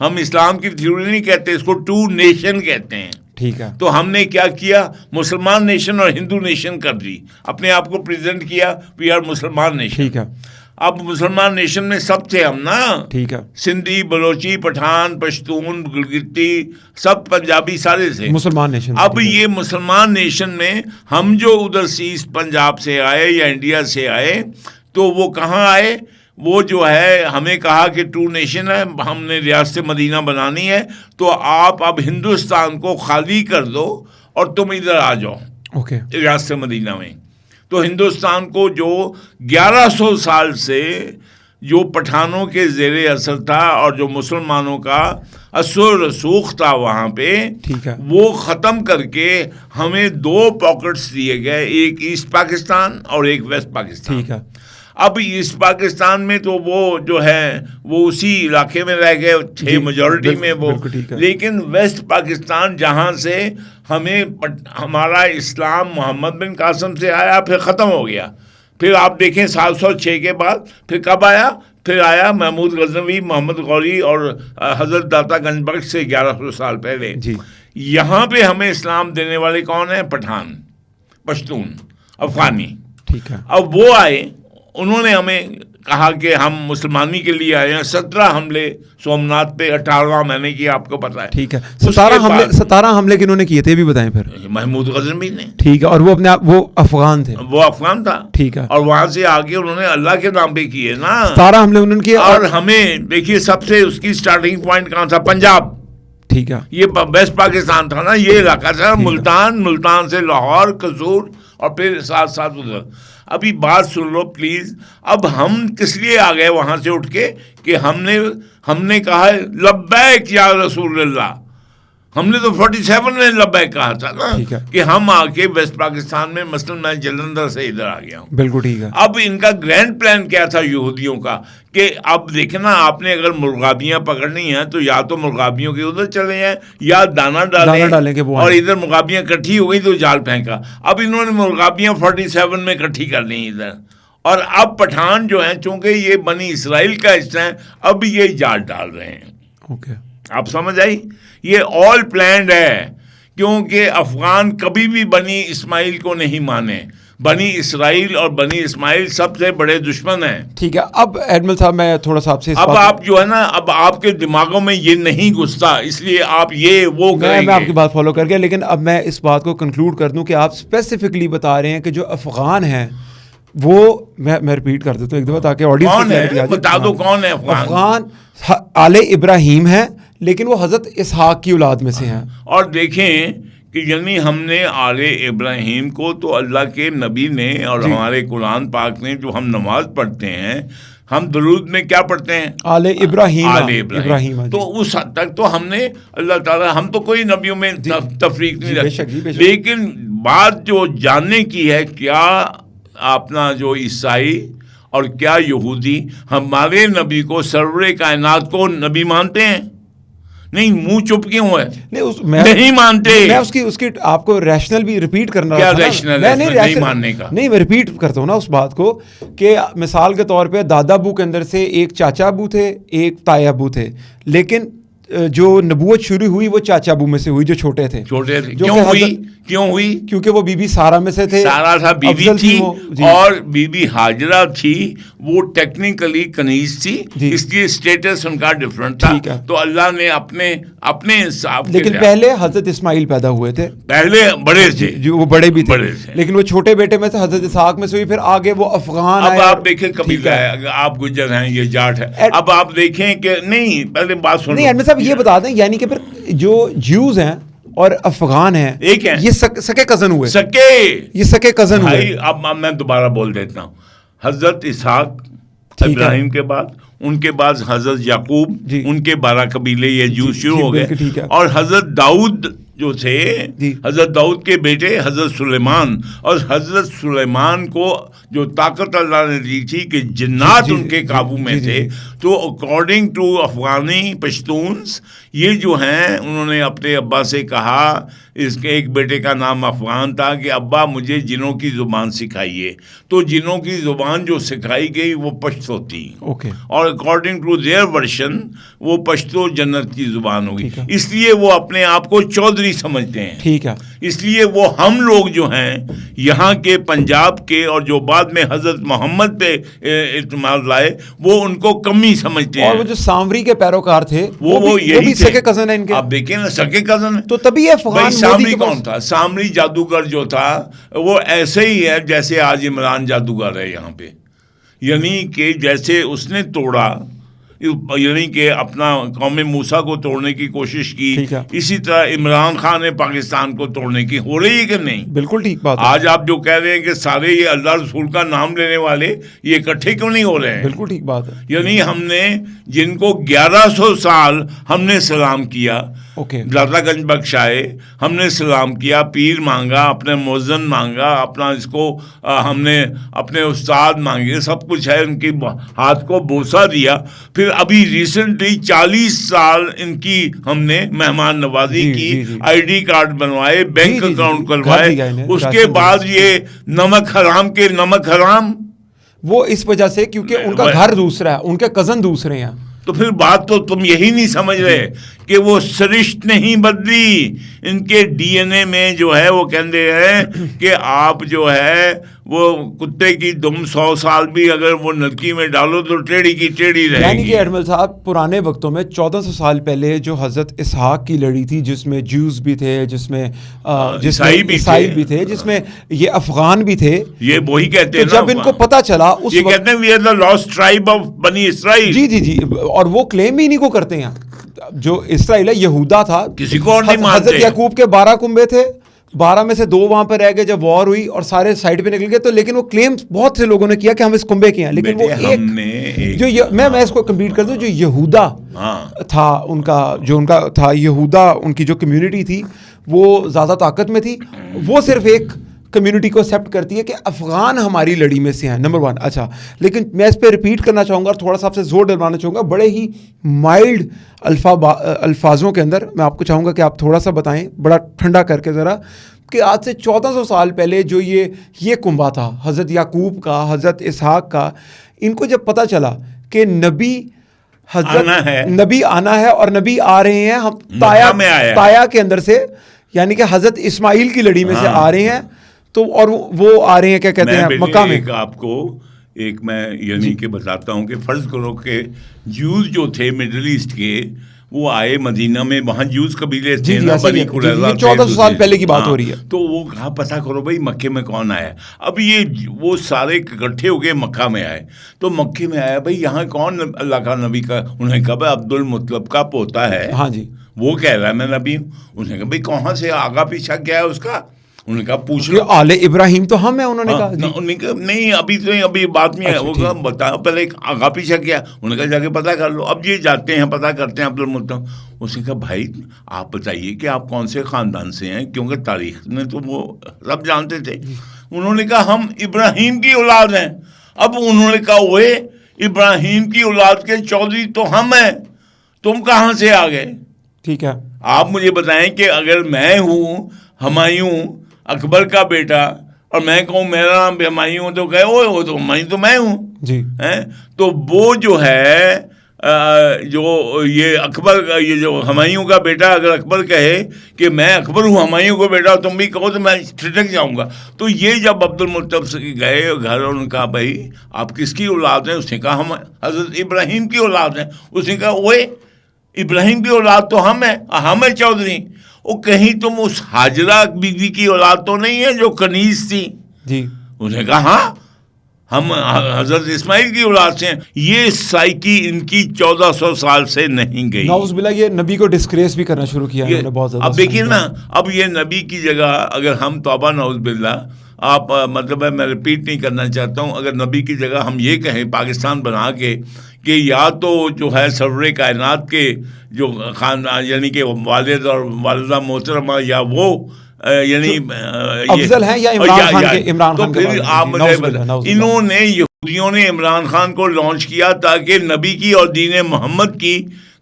ہم اسلام کی تھیوری نہیں کہتے, اس کو ٹو نیشن کہتے ہیں. ٹھیک ہے. تو ہم نے کیا کیا, مسلمان نیشن اور ہندو نیشن کر دی, اپنے آپ کو پریزنٹ کیا وی آر مسلمان نیشن. ٹھیک ہے. اب مسلمان نیشن میں سب تھے ہم نا. ٹھیک ہے. سندھی, بلوچی, پٹھان, پشتون, گلگتی, سب پنجابی سارے تھے مسلمان نیشن. اب یہ مسلمان نیشن میں ہم جو ادھر سے ایسٹ پنجاب سے آئے یا انڈیا سے آئے, تو وہ کہاں آئے, وہ جو ہے ہمیں کہا کہ ٹو نیشن ہے, ہم نے ریاست مدینہ بنانی ہے, تو آپ اب ہندوستان کو خالی کر دو اور تم ادھر آ جاؤ. اوکے. ریاست مدینہ میں. تو ہندوستان کو جو 1100 سال سے جو پٹھانوں کے زیر اثر تھا اور جو مسلمانوں کا اثر و رسوخ تھا وہاں پہ, وہ ختم کر کے ہمیں 2 پاکٹس دیے گئے, ایک ایسٹ پاکستان اور ایک ویسٹ پاکستان. ٹھیک ہے. اب ایسٹ پاکستان میں تو وہ جو ہے وہ اسی علاقے میں رہ گئے 6 میجورٹی میں وہ, لیکن ویسٹ پاکستان جہاں سے ہمیں ہمارا اسلام محمد بن قاسم سے آیا پھر ختم ہو گیا, پھر آپ دیکھیں 706 کے بعد پھر کب آیا, پھر آیا محمود غزنوی, محمد غوری اور حضرت داتا گنج بخش سے 1100 سال پہلے. یہاں پہ ہمیں اسلام دینے والے کون ہیں, پٹھان, پشتون, افغانی. ٹھیک ہے. اب وہ آئے, انہوں نے ہمیں کہا کہ ہم مسلمانی کے لیے آئے ہیں. 17 حملے سومناتھ پہ, 18واں میں نے کیا, آپ کو پتا ہے. ٹھیک ہے. 17 حملے کنہوں نے کیے تھے بھی بتائیں پھر. محمود غزنوی نے. ٹھیک ہے. اور وہ اپنے آپ وہ افغان تھے. وہ افغان تھا. ٹھیک ہے. اور وہاں سے آگے انہوں نے اللہ کے نام پہ کیے نا 17 حملے انہوں نے کیے. اور ہمیں دیکھیے سب سے اس کی سٹارٹنگ پوائنٹ کہاں تھا, پنجاب. ٹھیک ہے. یہ ویسٹ پاکستان تھا نا, یہ علاقہ تھا, ملتان, ملتان سے لاہور, قصور, اور پھر ساتھ ساتھ ادھر. ابھی بات سن لو پلیز. اب ہم کس لیے آ گئے وہاں سے اٹھ کے کہ ہم نے کہا لبیک یا رسول اللہ. ہم نے تو 47 میں لبیک کہا تھا نا کہ ہم آ کے ویسٹ پاکستان میں, مثلا میں جلندھر سے ادھر آ گیا ہوں. بالکل ٹھیک ہے. اب ان کا گرینڈ پلان کیا تھا یہودیوں کا کہ اب دیکھنا آپ نے اگر مرغابیاں پکڑنی ہیں تو یا تو مرغابیوں کے ادھر چلے جائیں یا دانا ڈالیں اور ادھر مرغابیاں کٹھی ہو گئی تو جال پھینکا. اب انہوں نے مرغابیاں 47 میں کٹھی کر لی ادھر, اور اب پٹھان جو ہیں چونکہ یہ بنی اسرائیل کا حصہ ہیں, اب یہ جال ڈال رہے ہیں. اوکے. آپ سمجھ آئی, یہ آل پلانڈ ہے, کیونکہ افغان کبھی بھی بنی اسماعیل کو نہیں مانے. بنی اسرائیل اور بنی اسماعیل سب سے بڑے دشمن ہیں. ٹھیک ہے. اب ایڈمل صاحب میں تھوڑا سا آپ سے اب آپ جو ہے نا, اب آپ کے دماغوں میں یہ نہیں گھستا, اس لیے آپ یہ وہ کریں گے. میں آپ کی بات فالو کر گیا, لیکن اب میں اس بات کو کنکلوڈ کر دوں کہ آپ اسپیسیفکلی بتا رہے ہیں کہ جو افغان ہیں وہ, میں ریپیٹ کر دیتا ہوں ایک دفعہ تاکہ آڈینس بتا دو کون ہے افغان. آل ابراہیم ہے, لیکن وہ حضرت اسحاق کی اولاد میں سے ہیں. اور دیکھیں کہ یعنی ہم نے آل ابراہیم کو تو اللہ کے نبی نے اور ہمارے قرآن پاک نے, جو ہم نماز پڑھتے ہیں, ہم درود میں کیا پڑھتے ہیں, آل ابراہیم. تو اس حد تک تو ہم نے اللہ تعالیٰ, ہم تو کوئی نبیوں میں تفریق نہیں رکھتے, لیکن بات جو جاننے کی ہے, کیا اپنا جو عیسائی اور کیا یہودی ہمارے نبی کو, سرور کائنات کو نبی مانتے ہیں؟ نہیں. منہ چپ کیوں ہے, نہیں مانتے. میں اس کی آپ کو ریشنل بھی ریپیٹ کرنا کیا ریشنل ہے نہیں ماننے کا. نہیں, میں ریپیٹ کرتا ہوں نا اس بات کو کہ مثال کے طور پہ دادا ابو کے اندر سے ایک چاچا ابو تھے, ایک تایا ابو تھے, لیکن جو نبوت شروع ہوئی وہ چاچا ابو میں سے ہوئی جو چھوٹے تھے. کیوں ہوئی؟ کیونکہ وہ بی بی سارا میں سے تھے. سارا تھا بی بی تھی, اور بی بی ہاجرہ تھی, وہ ٹیکنیکلی کنیز تھی, اس لیے اسٹیٹس ان کا ڈفرنٹ تھا. تو اللہ نے اپنے حساب, لیکن پہلے حضرت اسماعیل پیدا ہوئے تھے, پہلے بڑے تھے, جو وہ بڑے بھی تھے, لیکن وہ چھوٹے بیٹے میں سے حضرت اسحاق میں سے ہوئی, پھر آگے وہ افغان. اب آپ دیکھیں قبیلہ ہے, آپ گجر ہیں, یہ جاٹ ہے. اب آپ دیکھیں کہ نہیں, پہلے بات سنو. نہیں صاحب یہ بتا دیں, یعنی کہ پھر جو جیوز ہیں اور افغان ہیں ایک ہیں, یہ سکے کزن ہوئے, یہ سکے کزن ہوئے. اب میں دوبارہ بول دیتا ہوں, حضرت اسحاق ابراہیم کے بعد, ان کے بعد حضرت یعقوب, ان کے 12 قبیلے یہ جیوز شروع ہو گئے, اور حضرت داؤد جو تھے, حضرت داؤد کے بیٹے حضرت سلیمان, اور حضرت سلیمان کو جو طاقت اللہ نے دی تھی کہ جنات ان کے قابو میں تھے, تو اکارڈنگ ٹو افغانی پشتونز, یہ جو ہیں انہوں نے اپنے ابا سے کہا, اس کے ایک بیٹے کا نام افغان تھا, کہ ابا مجھے جنوں کی زبان سکھائیے. تو جنوں کی زبان جو سکھائی گئی وہ پشتو تھی, اور اور اکارڈنگ ٹو دیئر ورژن وہ پشتو جنت کی زبان ہوگی. اس لیے وہ اپنے آپ کو چودھری سمجھتے ہیں. ٹھیک ہے. اس لیے وہ ہم لوگ جو ہیں یہاں کے پنجاب کے اور جو بعد میں حضرت محمد پہ اعتماد لائے وہ ان کو کمی سمجھتے ہیں. اور وہ جو سامری کے پیروکار تھے وہ یہی سکے کزن ہیں ان کے. آپ دیکھیں نا سکے کزن. تو تبھی افغان سامری کون تھا؟ سامری جادوگر جو تھا وہ ایسے ہی ہے جیسے آج عمران جادوگر ہے یہاں پہ. یعنی کہ جیسے اس نے توڑا، یعنی کہ اپنا قوم موسیٰ کو توڑنے کی کوشش کی، اسی طرح عمران خان نے پاکستان کو توڑنے کی. ہو رہی ہے کہ نہیں؟ بالکل ٹھیک بات. آج آپ جو کہہ رہے ہیں کہ سارے یہ اللہ رسول کا نام لینے والے یہ اکٹھے کیوں نہیں ہو رہے ہیں؟ بالکل ٹھیک بات ہے. یعنی ہم نے جن کو 1100 سال ہم نے سلام کیا، داتا گنج بخشائے، ہم نے سلام کیا، پیر مانگا، اپنے مؤذن مانگا، اپنا اس کو ہم نے اپنے استاد مانگے، سب کچھ ہے، ان کی ہاتھ کو بوسہ دیا. پھر ابھی ریسنٹلی 40 سال ان کی ہم نے مہمان نوازی کی، آئی ڈی کارڈ بنوائے، بینک اکاؤنٹ کروائے. اس کے بعد یہ نمک حرام کے نمک حرام، وہ اس وجہ سے کیونکہ ان کا گھر دوسرا ہے، ان کے کزن دوسرے ہیں. تو پھر بات تو تم یہی نہیں سمجھ رہے کہ وہ سرشت نہیں بدلی. ان کے ڈی این اے میں جو ہے وہ کہتے ہیں کہ آپ جو ہے وہ کتے کی دم 100 سال بھی اگر وہ نلکی میں ڈالو تو ٹیڑھی کی ٹیڑھی رہے گی. یعنی کہ ایڈمل صاحب پرانے وقتوں میں 1400 سال پہلے جو حضرت اسحاق کی لڑی تھی، جس میں جیوز بھی تھے، جس میں عیسائی بھی تھے، جس میں یہ افغان بھی تھے، یہ وہی کہتے ہیں. جب ان کو پتا چلا یہ کہتے ہیں we are the last tribe of بنی اسرائیل. جی اور وہ کلیم ہی نہیں کو کرتے ہیں. جو اسرائیل ہے یہودا تھا، کسی کو اور نہیں مانتے. حضرت یعقوب کے 12 کنبے تھے، 12 میں سے 2 وہاں پہ رہ گئے جب وار ہوئی اور سارے سائڈ پہ نکل گئے. تو لیکن وہ کلیم بہت سے لوگوں نے کیا کہ ہم اس کنبے کے ہیں، لیکن وہ ایک جو میں اس کو کمپلیٹ کر دوں، جو یہودا تھا ان کا تھا یہودا، ان کی جو کمیونٹی تھی وہ زیادہ طاقت میں تھی. وہ صرف ایک کمیونٹی کو ایکسیپٹ کرتی ہے کہ افغان ہماری لڑی میں سے ہیں، نمبر 1. اچھا، لیکن میں اس پہ ریپیٹ کرنا چاہوں گا اور تھوڑا سا آپ سے زور ڈلوانا چاہوں گا، بڑے ہی مائلڈ الفاظوں کے اندر میں آپ کو چاہوں گا کہ آپ تھوڑا سا بتائیں، بڑا ٹھنڈا کر کے ذرا، کہ آج سے 1400 سال پہلے جو یہ کنبہ تھا حضرت یعقوب کا، حضرت اسحاق کا، ان کو جب پتہ چلا کہ نبی آنا ہے اور نبی آ رہے ہیں، ہم تایا کے اندر سے، یعنی کہ حضرت اسماعیل کی لڑی میں سے آ رہے ہیں، تو اور وہ آ رہے ہیں کیا کہتے ہیں مکہ میں. آپ کو ایک میں یعنی کہ بتاتا ہوں کہ فرض کرو کہ جوز جو تھے مڈل ایسٹ کے وہ آئے مدینہ میں، وہاں جوز قبیلے تھے نا، بنی قریظہ، 1400 سال پہلے کی بات ہو رہی ہے. تو وہ کہا پتہ کرو بھائی مکے میں کون آیا. اب یہ وہ سارے اکٹھے ہو کے مکہ میں آئے. تو مکے میں آیا بھائی یہاں کون اللہ کا نبی کا، انہوں نے کہا بھائی عبد المطلب کا پوتا ہے. ہاں جی. وہ کہہ رہا ہے میں نبی ہوں. انہوں نے کہا بھائی کہاں سے آگا پیچھا کیا ہے اس کا؟ انہوں نے کہا پوچھ لو. آل ابراہیم تو ہم ہیں. انہوں نے کہا نہیں ابھی بات میں وہ کہا بتاؤ پہلے ایک آگا پیچھا کیا. انہوں نے کہا جا کے پتہ کر لو. اب یہ جاتے ہیں پتہ کرتے ہیں عبد المطلب. اس نے کہا بھائی آپ بتائیے کہ آپ کون سے خاندان سے ہیں، کیونکہ تاریخ میں تو وہ سب جانتے تھے. انہوں نے کہا ہم ابراہیم کی اولاد ہیں. اب انہوں نے کہا وہ ابراہیم کی اولاد کے چودھری تو ہم ہیں، تم کہاں سے آ گئے؟ ٹھیک ہے، آپ مجھے بتائیں کہ اگر میں ہوں ہمایوں اکبر کا بیٹا اور میں کہوں میرا نام ہمایوں تو کہے وہ تو ہمایوں تو میں ہوں جی. تو وہ جو ہے جو یہ اکبر کا، یہ جو ہمایوں کا بیٹا اگر اکبر کہے کہ میں اکبر ہوں ہمایوں کو بیٹا، تم بھی کہو تو میں ٹھٹک جاؤں گا. تو یہ جب عبد المطلب سے گئے گھر اور انہوں نے کہا بھائی آپ کس کی اولاد ہیں؟ اس نے کہا ہم حضرت ابراہیم کی اولاد ہیں. اس نے کہا وہ ابراہیم کی اولاد تو ہم ہیں، ہم ہیں چودھری. وہ کہیں تم اس حاجرہ بیوی کی اولاد تو نہیں ہے جو کنیز تھی؟ جی. انہوں نے کہا ہاں ہم حضرت اسماعیل کی اولاد سے ہیں. یہ سائیکی ان کی 1400 سال سے نہیں گئی. نعوذ باللہ، یہ نبی کو ڈسکریس بھی کرنا شروع کیا انہوں نے بہت زیادہ. اب دیکھیے نا، اب یہ نبی کی جگہ اگر ہم توبہ نعوذ باللہ، آپ مطلب ہے میں ریپیٹ نہیں کرنا چاہتا ہوں، اگر نبی کی جگہ ہم یہ کہیں پاکستان بنا کے کہ یا تو جو ہے سرور کائنات کے جو خاندان یعنی کہ والد اور والدہ محترمہ یا وہ یعنی افضل ہیں یا عمران خان کے انہوں نے یہودیوں نے عمران خان کو لانچ کیا تاکہ نبی کی اور دین محمد کی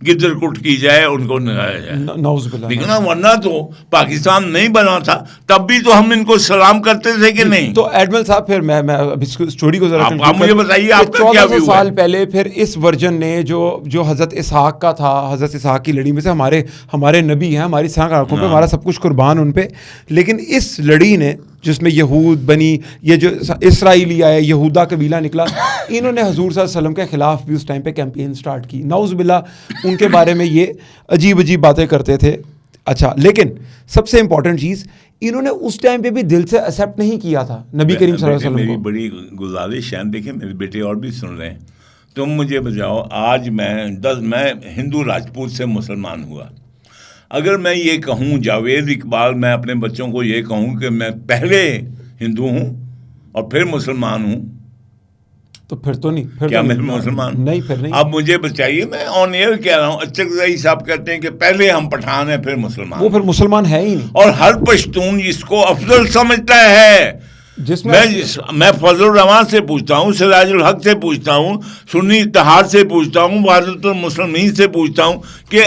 گدر کٹ کی جائے, ان کو نگایا جائے. نعوذ باللہ. لیکن ورنہ تو پاکستان نہیں بنا تھا تب بھی تو ہم ان کو سلام کرتے تھے کہ نہیں. تو ایڈمل صاحب پھر میں اسٹوری کو ذرا آپ مجھے بتائیے آپ کا کیا 1400 سال پہلے پھر اس ورژن نے جو حضرت اسحاق کا تھا, حضرت اسحاق کی لڑی میں سے ہمارے نبی ہیں, ہماری سانکھ آنکھوں پہ ہمارا سب کچھ قربان ان پہ, لیکن اس لڑی نے جس میں یہود بنی, یہ جو اسرائیلی آئے, یہودا قبیلہ نکلا, انہوں نے حضور صلی اللہ علیہ وسلم کے خلاف بھی اس ٹائم پہ کیمپین سٹارٹ کی. نعوذ باللہ ان کے بارے میں یہ عجیب عجیب باتیں کرتے تھے. اچھا, لیکن سب سے امپورٹنٹ چیز, انہوں نے اس ٹائم پہ بھی دل سے ایکسیپٹ نہیں کیا تھا نبی کریم صلی اللہ علیہ وسلم کو. میری بڑی گزارش ہے, دیکھیں میرے بیٹے اور بھی سن رہے ہیں, تم مجھے بتاؤ آج میں ہندو راجپوت سے مسلمان ہوا, اگر میں یہ کہوں جاوید اقبال, میں اپنے بچوں کو یہ کہوں کہ میں پہلے ہندو ہوں اور پھر مسلمان ہوں, تو پھر تو نہیں, پھر کیا تو میں مسلمان نہیں, پھر نہیں. اب مجھے بتائیے, میں آن ایئر کہہ رہا ہوں, اچک زئی صاحب کہتے ہیں کہ پہلے ہم پٹھان ہیں پھر مسلمان, وہ پھر مسلمان ہے ہی نہیں. اور ہر پشتون اس کو افضل سمجھتا ہے. جس میں فضل الرحمان سے پوچھتا ہوں, سراج الحق سے پوچھتا ہوں, سنی اتحاد سے پوچھتا ہوں, وحدت المسلمین سے پوچھتا ہوں کہ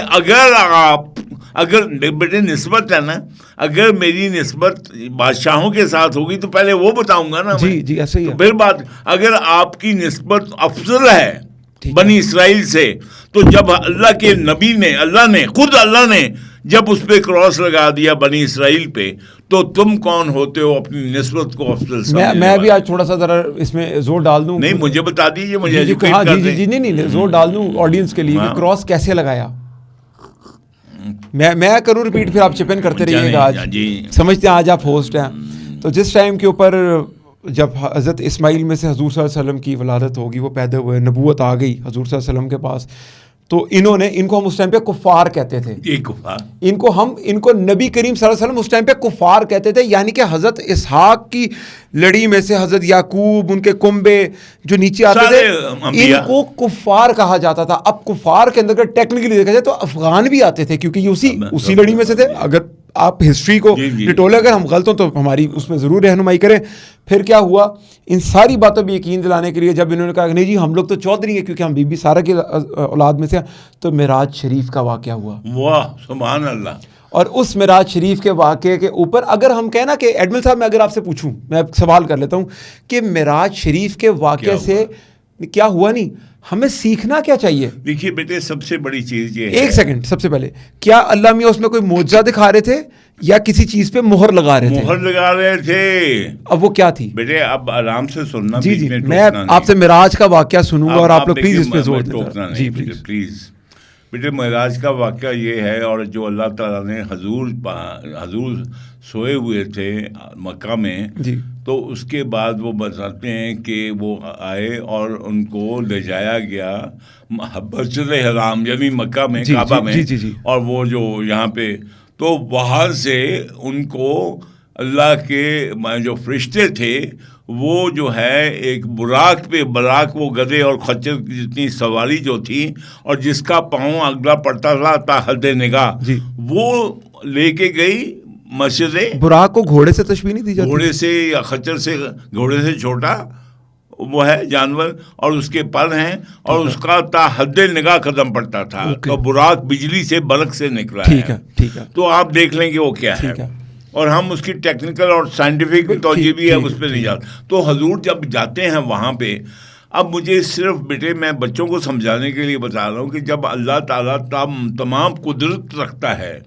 اگر بیٹے نسبت ہے نا, اگر میری نسبت بادشاہوں کے ساتھ ہوگی تو پہلے وہ بتاؤں گا نا. جی ایسے ہی ہے. پھر بات, اگر آپ کی نسبت افضل ہے بنی اسرائیل سے, تو جب اللہ کے نبی نے, اللہ نے جب اس پہ کراس لگا دیا بنی اسرائیل پہ, تو تم کون ہوتے ہو اپنی نسبت کو افضل سمجھنے والے؟ میں بھی آج تھوڑا سا ذرا اس میں زور ڈال دوں. نہیں مجھے بتا دیجیے, مجھے جی نہیں زور ڈال دوں آڈینس کے لیے کہ کراس کیسے لگایا. میں کروں ریپیٹ, پھر آپ چپن کرتے رہیے گا. آج سمجھتے ہیں آج آپ ہوسٹ ہیں. تو جس ٹائم کے اوپر جب حضرت اسماعیل میں سے حضور صلی اللہ علیہ وسلم کی ولادت ہوگی, وہ پیدا ہوئے, نبوت آ گئی حضور صلی اللہ علیہ وسلم کے پاس, تو ان کو ہم اس ٹائم پہ کفار کہتے تھے. ان کو نبی کریم صلی اللہ علیہ وسلم اس ٹائم پہ کفار کہتے تھے, یعنی کہ حضرت اسحاق کی لڑی میں سے حضرت یعقوب, ان کے کنبے جو نیچے آتے تھے, ان کو کفار کہا جاتا تھا. اب کفار کے اندر ٹیکنیکلی دیکھا جائے تو افغان بھی آتے تھے, کیونکہ یہ اسی لڑی میں سے تھے. اگر آپ ہسٹری کو ڈٹولے, اگر ہم غلط ہوں تو ہماری اس میں ضرور رہنمائی کریں. پھر کیا ہوا, ان ساری باتوں پہ یقین دلانے کے لیے جب انہوں نے کہا کہ نہیں جی ہم لوگ تو چودھری ہیں کیونکہ ہم بی بی سارہ کی اولاد میں سے ہیں, تو معراج شریف کا واقعہ ہوا. واہ سبحان اللہ. اور اس معراج شریف کے واقعے کے اوپر اگر ہم کہیں نا کہ ایڈمل صاحب, میں اگر آپ سے پوچھوں, میں سوال کر لیتا ہوں کہ معراج شریف کے واقعے سے کیا ہوا, نہیں ہمیں سیکھنا کیا چاہیے؟ دیکھیے بیٹے, سب سے بڑی چیز یہ ہے, ایک سیکنڈ, سب سے پہلے کیا اللہ میاں اس میں کوئی معجزہ دکھا رہے تھے یا کسی چیز پہ مہر لگا رہے تھے؟ اب وہ کیا تھی بیٹے؟ اب آرام سے سننا. جی میں آپ سے معراج کا واقعہ سنوں گا اور آپ لوگ پلیز اس پہ زور دیں. جی پلیز بیٹے, معراج کا واقعہ یہ ہے, اور جو اللہ تعالیٰ نے حضور سوئے ہوئے تھے مکہ میں, تو اس کے بعد وہ بتاتے ہیں کہ وہ آئے اور ان کو لے جایا گیا مسجد حرام, یعنی مکہ میں, کعبہ میں, اور وہ جو یہاں پہ, تو وہاں سے ان کو اللہ کے جو فرشتے تھے وہ جو ہے ایک براق وہ گدھے اور خچر جتنی سواری جو تھی, اور جس کا پاؤں اگلا پڑتا تھا حد نگاہ, وہ لے کے گئی مسجد. براق کو گھوڑے سے تشبیہ نہیں دی جاتی؟ گھوڑے سے یا خچر سے, گھوڑے سے چھوٹا وہ ہے جانور, اور اس کے پر ہیں, اور اس کا تا حد نگاہ قدم پڑتا تھا, اور براق بجلی سے برق سے نکلا ہے. تو آپ دیکھ لیں کہ وہ کیا ہے, اور ہم اس کی ٹیکنیکل اور سائنٹیفک توجہ بھی ہے, اس پہ نہیں جاتے. تو حضور جب جاتے ہیں وہاں پہ, اب مجھے صرف بیٹے میں بچوں کو سمجھانے کے لیے بتا رہا ہوں کہ جب اللہ تعالیٰ تمام قدرت رکھتا ہے,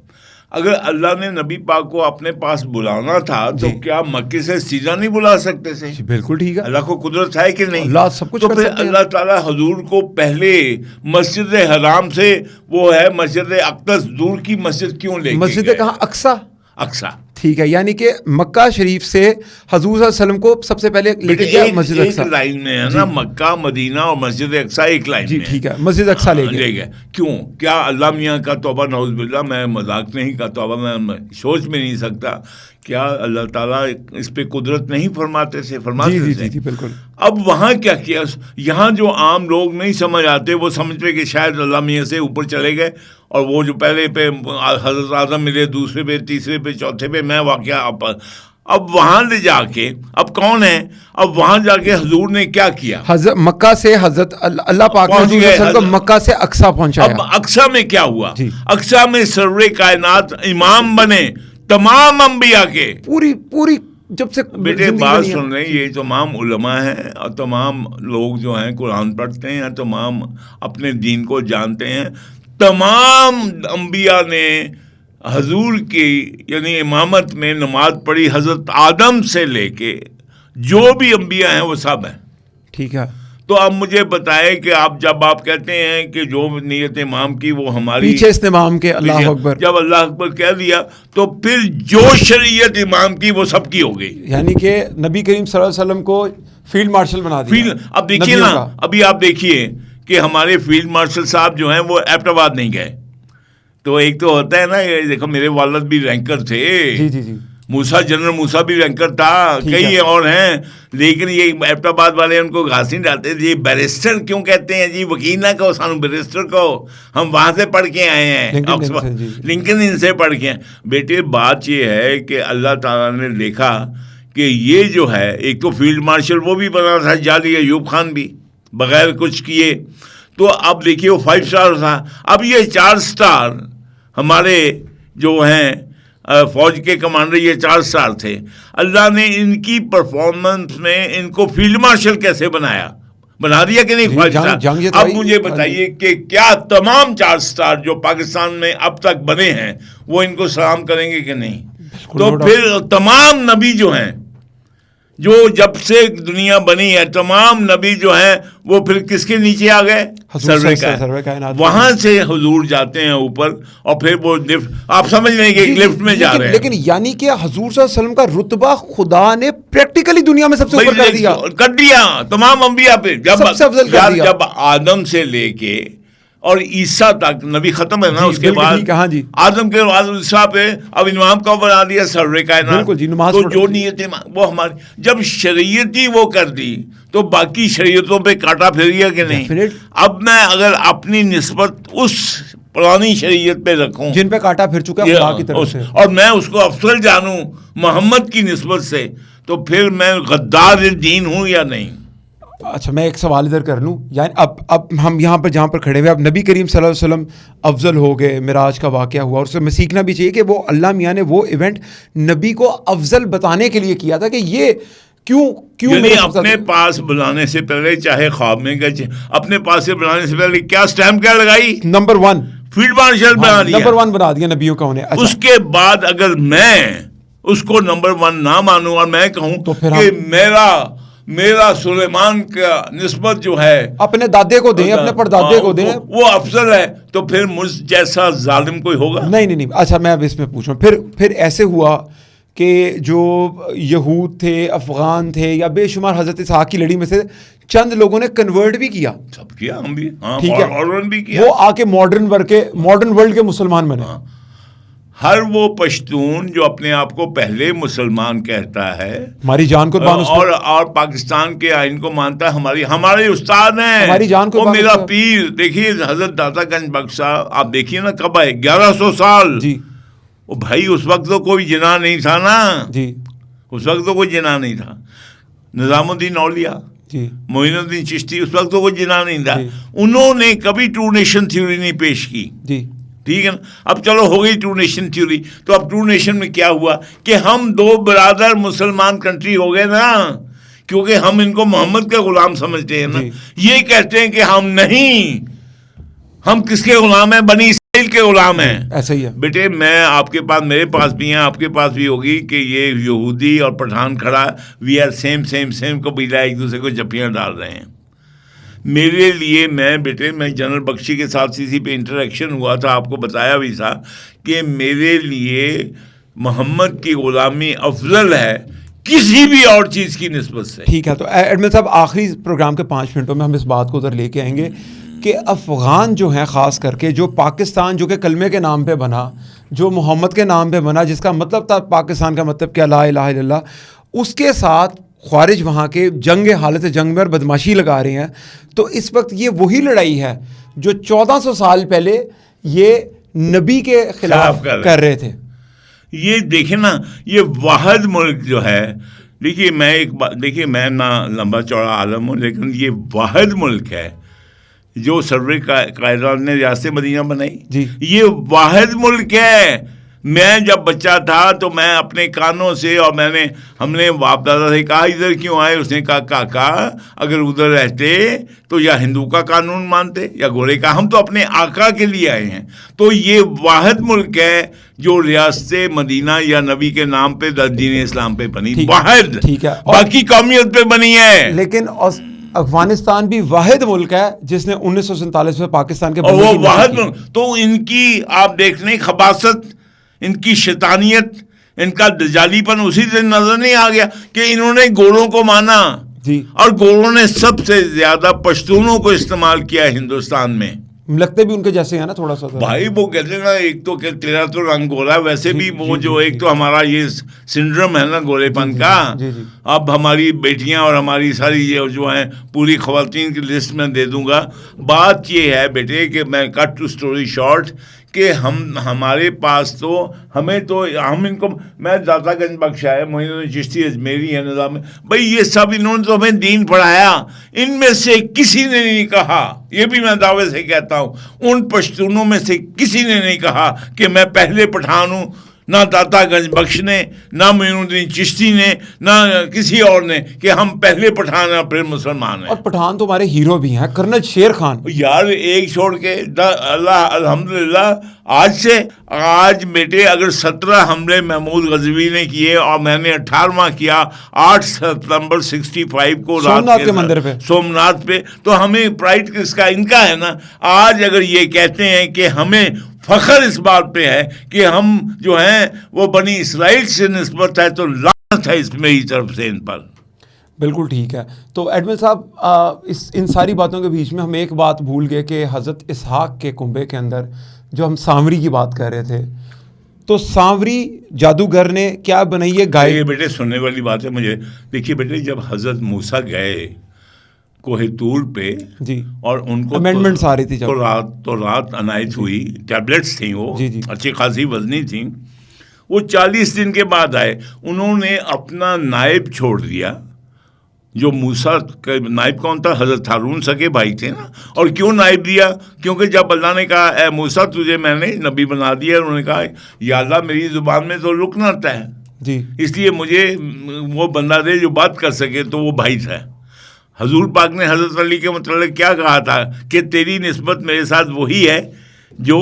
اگر اللہ نے نبی پاک کو اپنے پاس بلانا تھا تو کیا مکے سے سیدھا نہیں بلا سکتے تھے؟ بالکل ٹھیک ہے. اللہ کو قدرت ہے کہ نہیں؟ اللہ سب کچھ. تو پھر اللہ تعالیٰ حضور کو پہلے مسجد حرام سے, وہ ہے مسجد اقدس, دور کی مسجد کیوں لے گئے؟ مسجد کہاں؟ اقصیٰ. ٹھیک ہے, یعنی کہ مکہ شریف سے حضور صلی اللہ علیہ وسلم کو سب سے پہلے لے کے گیا مسجد اقصیٰ. ایک لائن میں ہے نا, مکہ مدینہ اور مسجد اقصیٰ ایک لائن میں. ٹھیک ہے, مسجد اقصیٰ لے گئے. کیوں؟ کیا اللہ میاں کا توبہ, نعوذ باللہ, میں مذاق نہیں کا توبہ میں سوچ میں نہیں سکتا, کیا اللہ تعالیٰ اس پہ قدرت نہیں فرماتے تھے؟ جی بالکل. اب وہاں کیا کیا, یہاں جو عام لوگ نہیں سمجھ آتے, وہ سمجھتے کہ شاید اللہ میاں سے اوپر چلے گئے, اور وہ جو پہلے پہ حضرت اعظم ملے, دوسرے پہ, تیسرے پہ, چوتھے پہ, میں واقعہ اب وہاں لے جا کے اب کون ہے، اب وہاں جا کے حضور نے کیا کیا، مکہ سے حضرت اللہ پاک نے کو مکہ سے اقصیٰ پہنچایا. اب اقصیٰ میں کیا ہوا، جی. اقصیٰ میں سرور کائنات امام بنے تمام انبیاء کے. پوری جب سے بیٹے بات سن رہے ہیں، یہ تمام علماء ہیں اور تمام لوگ جو ہیں قرآن پڑھتے ہیں، تمام اپنے دین کو جانتے ہیں. تمام انبیاء نے حضور کی یعنی امامت میں نماز پڑھی، حضرت آدم سے لے کے جو بھی انبیاء ہیں وہ سب ہیں. ٹھیک ہے. تو اب مجھے بتائے کہ جب آپ کہتے ہیں کہ جو نیت امام کی وہ ہماری پیچھے استمام کے، اللہ اکبر، جب اللہ اکبر کہہ دیا تو پھر جو شریعت امام کی وہ سب کی ہو گئی. یعنی کہ نبی کریم صلی اللہ علیہ وسلم کو فیلڈ مارشل بنا دیا. اب دیکھیے نا، ابھی آپ دیکھیے کہ ہمارے فیلڈ مارشل صاحب جو ہیں وہ ایبٹ آباد نہیں گئے. تو ایک تو ہوتا ہے نا، دیکھو میرے والد بھی رینکر تھے، جی جی جی، موسیٰ جنرل موسیٰ بھی رینکر تھا، کئی اور ہیں، لیکن یہ ایبٹ آباد والے ان کو گھاس نہیں ڈالتے. یہ بیرسٹر کیوں کہتے ہیں جی؟ وکیل نہ کہو، سانو بیرسٹر کہو، ہم وہاں سے پڑھ کے آئے ہیں، لنکن ان سے پڑھ کے. بیٹے بات یہ ہے کہ اللہ تعالیٰ نے دیکھا کہ یہ جو ہے ایک تو فیلڈ مارشل وہ بھی بنا تھا جعلی، ایوب خان بھی بغیر کچھ کیے. تو اب دیکھیے وہ 5 اسٹار تھا. اب یہ 4 اسٹار ہمارے جو ہیں فوج کے کمانڈر، یہ 4 اسٹار تھے. اللہ نے ان کی پرفارمنس میں ان کو فیلڈ مارشل کیسے بنا دیا کہ نہیں 5 اسٹار. اب مجھے بتائیے کہ کیا تمام 4 اسٹار جو پاکستان میں اب تک بنے ہیں وہ ان کو سلام کریں گے کہ نہیں؟ تو پھر تمام نبی جو ہیں، جو جب سے دنیا بنی ہے، تمام نبی جو ہیں وہ پھر کس کے نیچے آ گئے؟ سرور کائنات. وہاں سے حضور جاتے ہیں اوپر اور پھر وہ لفٹ، آپ سمجھ لیں گے لفٹ میں جا رہے ہیں. لیکن یعنی کہ حضور صلی اللہ علیہ وسلم کا رتبہ خدا نے پریکٹیکلی دنیا میں سب سے اوپر کر دیا تمام انبیاء پہ. جب آدم سے لے کے اور عیسیٰ تک نبی ختم ہے نا، اس کے بعد آدم کے بعد عیسیٰ پہ اب امام کو بنا دیا سرور کائنات. تو جو نیت وہ ہماری جب شریعت ہی وہ کر دی تو باقی شریعتوں پہ کاٹا پھر گیا کہ نہیں؟ اب میں اگر اپنی نسبت اس پرانی شریعت پہ رکھوں جن پہ کاٹا پھر چکا خدا کی طرف سے، اور میں اس کو افضل جانوں محمد کی نسبت سے، تو پھر میں غدار دین ہوں یا نہیں؟ اچھا میں ایک سوال ادھر کر لوں. یعنی اب ہم یہاں پر جہاں پر کھڑے ہوئے، اب نبی کریم صلی اللہ علیہ وسلم افضل ہو گئے، معراج کا واقعہ ہوا، اور اس سے میں سیکھنا بھی چاہیے کہ وہ اللہ میاں نے وہ ایونٹ نبی کو افضل بتانے کے لیے کیا تھا کہ یہ کیوں یعنی اپنے پاس بلانے سے پہلے، چاہے خواب میں گئے، اپنے پاس سے بلانے سے پہلے کیا سٹیمپ کیا لگائی؟ نمبر 1 فیلڈ مارشل بنا دیا، نمبر 1 بنا دیا نبیوں کا انہیں. اس کے بعد اگر میں اس کو نمبر 1 نہ مانوں اور میں کہوں کہ میرا سلیمان کا نسبت جو ہے اپنے دادے کو دیں، اپنے پردادے کو دیں، وہ افضل ہے، تو پھر مجھ جیسا ظالم کوئی ہوگا؟ نہیں. اچھا میں اب اس میں پوچھ رہا ہوں، پھر ایسے ہوا کہ جو یہود تھے، افغان تھے، یا بے شمار حضرت اسحاق کی لڑی میں سے چند لوگوں نے کنورٹ بھی کیا، سب کیا، ہم بھی، ٹھیک ہے، اور بھی کیا، وہ آ کے ماڈرن ورلڈ کے مسلمان بنے. ہر وہ پشتون جو اپنے آپ کو پہلے مسلمان کہتا ہے، ہماری جان قربان، اور پاکستان کے آئین کو مانتا ہے، ہمارے استاد ہیں، ہماری جان کو میرا پیر. دیکھیے حضرت داتا گنج بخش صاحب، آپ دیکھیے نا کب آئے، 1100 سال. جی وہ بھائی اس وقت تو کوئی جناح نہیں تھا نا، جی اس وقت تو کوئی جناح نہیں تھا. نظام الدین اولیاء، جی معین الدین چشتی، اس وقت تو کوئی جناح نہیں تھا. انہوں نے کبھی ٹرو نیشن تھیوری نہیں پیش کی. جی ٹھیک ہے نا. اب چلو ہو گئی ٹرو نیشن تھیوری، تو اب ٹرو نیشن میں کیا ہوا کہ ہم 2 برادر مسلمان کنٹری ہو گئے نا، کیونکہ ہم ان کو محمد کا غلام سمجھتے ہیں نا. یہ کہتے ہیں کہ ہم نہیں، ہم کس کے غلام ہیں؟ بنی اسرائیل کے غلام ہیں. ایسا ہی ہے بیٹے. میں آپ کے پاس، میرے پاس بھی ہیں، آپ کے پاس بھی ہوگی، کہ یہ یہودی اور پٹھان کھڑا، وی آر سیم قبیلہ، ایک دوسرے کو جپیاں ڈال رہے ہیں. میرے لیے میں جنرل بخشی کے ساتھ سی پہ انٹریکشن ہوا تھا، آپ کو بتایا بھی تھا کہ میرے لیے محمد کی غلامی افضل ہے کسی بھی اور چیز کی نسبت سے. ٹھیک ہے. تو ایڈمن صاحب آخری پروگرام کے 5 منٹوں میں ہم اس بات کو ادھر لے کے آئیں گے کہ افغان جو ہیں، خاص کر کے جو پاکستان جو کہ کلمے کے نام پہ بنا، جو محمد کے نام پہ بنا، جس کا مطلب تھا پاکستان کا مطلب کیا، لا الہ الا اللہ، اس کے ساتھ خوارج وہاں کے حالت جنگ میں اور بدماشی لگا رہے ہیں. تو اس وقت یہ وہی لڑائی ہے جو 1400 سال پہلے یہ نبی کے خلاف کر رہے تھے. یہ دیکھیں نا، یہ واحد ملک جو ہے، دیکھیے میں ایک بات، دیکھیے میں نہ لمبا چوڑا عالم ہوں، لیکن یہ واحد ملک ہے جو سرور قائدان نے ریاست مدینہ بنائی. جی یہ واحد ملک ہے. میں جب بچہ تھا تو میں اپنے کانوں سے، اور ہم نے باپ دادا سے کہا ادھر کیوں آئے؟ اس نے کہا کاکا اگر ادھر رہتے تو یا ہندو کا قانون مانتے یا گھوڑے کا، ہم تو اپنے آقا کے لیے آئے ہیں. تو یہ واحد ملک ہے جو ریاست مدینہ یا نبی کے نام پہ دین اسلام پہ بنی، واحد. ٹھیک ہے، باقی قومیت پہ بنی ہے. لیکن افغانستان بھی واحد ملک ہے جس نے 1947 میں پاکستان کے وہ واحد ملک. تو ان کی آپ دیکھ لیں خباثت، ان کی شیطانیت، ان کا دجالی پن اسی دن نظر نہیں آ گیا کہ انہوں نے گوروں کو مانا. جی، اور گوروں نے سب سے زیادہ پشتونوں کو استعمال کیا ہندوستان میں. لگتے بھی ان کے جیسے ہیں نا تھوڑا سا بھائی. وہ کہتے ہیں نا ایک تو تیرا تو رنگ گورا، ویسے بھی وہ جو ایک تو ہمارا یہ سنڈرم ہے نا گورے پن کا. اب ہماری بیٹیاں اور ہماری ساری یہ جو ہیں پوری خواتین کی لسٹ میں دے دوں گا. بات یہ ہے بیٹے کہ میں کٹ ٹو اسٹوری شارٹ کہ ہمارے پاس تو ہم ان کو، میں داتا گنج بخش ہے، معین الدین چشتی اجمیری ہے، نظام بھائی، یہ سب انہوں نے تو ہمیں دین پڑھایا. ان میں سے کسی نے نہیں کہا، یہ بھی میں دعوے سے کہتا ہوں، ان پشتونوں میں سے کسی نے نہیں کہا کہ میں پہلے پٹھان ہوں. نہ داتا گنج بخش نے، نہ معین الدین چشتی نے، نہ کسی اور نے کہ ہم پہلے پٹھان ہیں پھر مسلمان ہیں. اور پٹھان تو ہمارے ہیرو بھی ہیں، کرنل شیر خان. یار ایک چھوڑ کے اللہ الحمدللہ آج بیٹے اگر 17 حملے محمود غزنوی نے کیے اور میں نے 18واں کیا 8 ستمبر 65 کو سومناتھ کے مندر پہ، سومناتھ پہ، تو ہمیں پرائڈ کس کا؟ ان کا ہے نا. آج اگر یہ کہتے ہیں کہ ہمیں فخر اس بات پہ ہے کہ ہم جو ہیں وہ بنی اسرائیل سے نسبت ہے، تو لعنت ہے اس میری طرف سے ان پر. بالکل ٹھیک ہے. تو ایڈمن صاحب ان ساری باتوں کے بیچ میں ہم ایک بات بھول گئے کہ حضرت اسحاق کے کنبے کے اندر جو ہم سامری کی بات کر رہے تھے، تو سامری جادوگر نے کیا بنائی ہے گائے؟ یہ بیٹے سننے والی بات ہے مجھے. دیکھیے بیٹے جب حضرت موسیٰ گئے کوہ طور پہ، جی، اور ان کو امینڈمنٹس آ رہی تھی جب تو رات عنایت ہوئی، ٹیبلٹس تھیں وہ، جی اچھی خاصی وزنی تھیں. وہ 40 دن کے بعد آئے. انہوں نے اپنا نائب چھوڑ دیا. جو موسیٰ کا نائب کون تھا؟ حضرت ہارون سگے بھائی تھے نا. اور کیوں نائب دیا؟ کیونکہ جب اللہ نے کہا اے موسیٰ تجھے میں نے نبی بنا دیا، انہوں نے کہا یا اللہ میری زبان میں تو رکنا ہے، جی، اس لیے مجھے وہ بندہ دے جو بات کر سکے. تو وہ بھائی تھا. حضور پاک نے حضرت علی کے متعلق کیا کہا تھا کہ تیری نسبت میرے ساتھ وہی ہے جو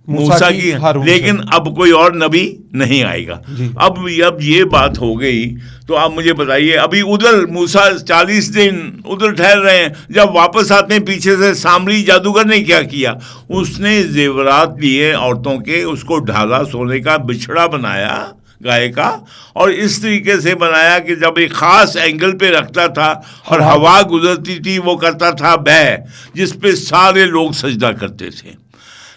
موسیٰ کی، لیکن اب کوئی اور نبی نہیں آئے گا. اب یہ بات ہو گئی تو آپ مجھے بتائیے، ابھی ادھر موسیٰ 40 دن ادھر ٹھہر رہے ہیں، جب واپس آتے ہیں پیچھے سے سامری جادوگر نے کیا کیا؟ اس نے زیورات لیے عورتوں کے، اس کو ڈھالا، سونے کا بچھڑا بنایا گائے کا، اور اس طریقے سے بنایا کہ جب ایک خاص اینگل پہ رکھتا تھا اور ہوا گزرتی تھی وہ کرتا تھا بے، جس پہ سارے لوگ سجدہ کرتے تھے.